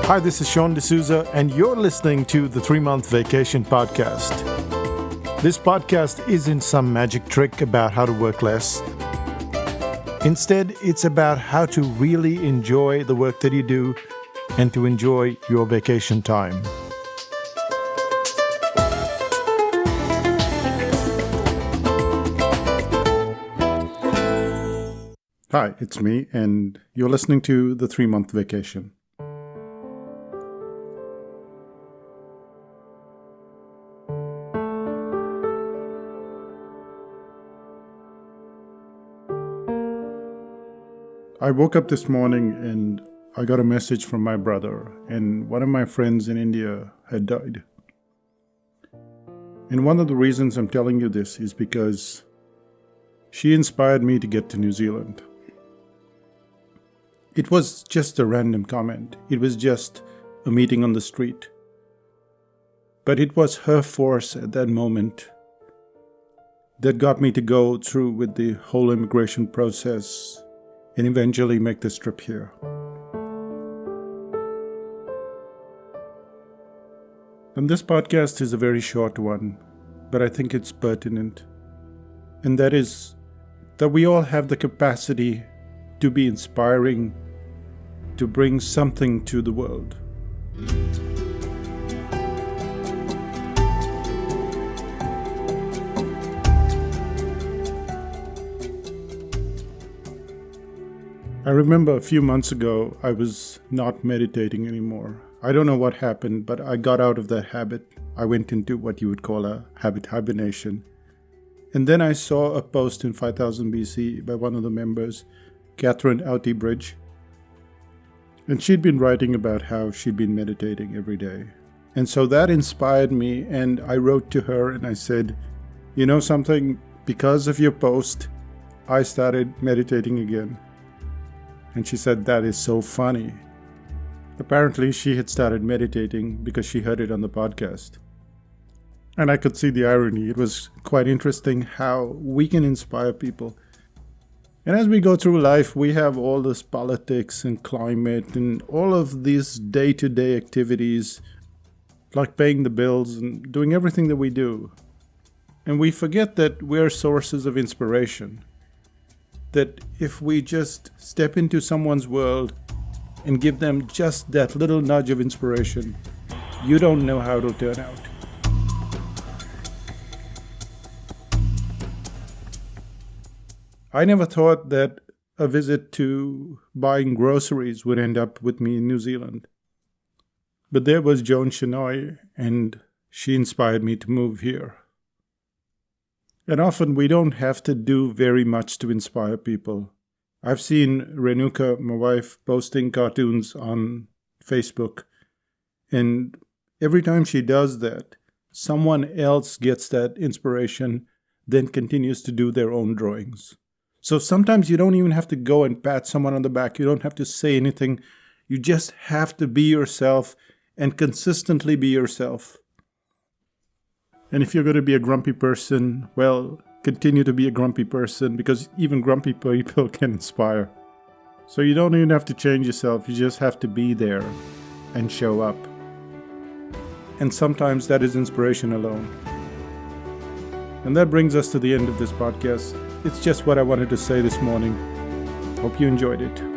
Hi, this is Sean D'Souza, and you're listening to the 3-Month Vacation Podcast. This podcast isn't some magic trick about how to work less. Instead, it's about how to really enjoy the work that you do and to enjoy your vacation time. Hi, it's me, and you're listening to the 3-Month Vacation. I woke up this morning and I got a message from my brother, and one of my friends in India had died. And one of the reasons I'm telling you this is because she inspired me to get to New Zealand. It was just a random comment. It was just a meeting on the street. But it was her force at that moment that got me to go through with the whole immigration process and eventually make this trip here. And this podcast is a very short one, but I think it's pertinent. And that is that we all have the capacity to be inspiring, to bring something to the world. I remember a few months ago, I was not meditating anymore. I don't know what happened, but I got out of that habit. I went into what you would call a habit hibernation. And then I saw a post in 5000 BC by one of the members, Catherine Outybridge. And she'd been writing about how she'd been meditating every day. And so that inspired me, and I wrote to her and I said, you know something, because of your post, I started meditating again. And she said, that is so funny. Apparently, she had started meditating because she heard it on the podcast. And I could see the irony. It was quite interesting how we can inspire people. And as we go through life, we have all this politics and climate and all of these day-to-day activities, like paying the bills and doing everything that we do. And we forget that we're sources of inspiration. That if we just step into someone's world and give them just that little nudge of inspiration, you don't know how it'll turn out. I never thought that a visit to buying groceries would end up with me in New Zealand. But there was Joan Chenoy, and she inspired me to move here. And often we don't have to do very much to inspire people. I've seen Renuka, my wife, posting cartoons on Facebook. And every time she does that, someone else gets that inspiration, then continues to do their own drawings. So sometimes you don't even have to go and pat someone on the back. You don't have to say anything. You just have to be yourself and consistently be yourself. And if you're going to be a grumpy person, well, continue to be a grumpy person, because even grumpy people can inspire. So you don't even have to change yourself. You just have to be there and show up. And sometimes that is inspiration alone. And that brings us to the end of this podcast. It's just what I wanted to say this morning. Hope you enjoyed it.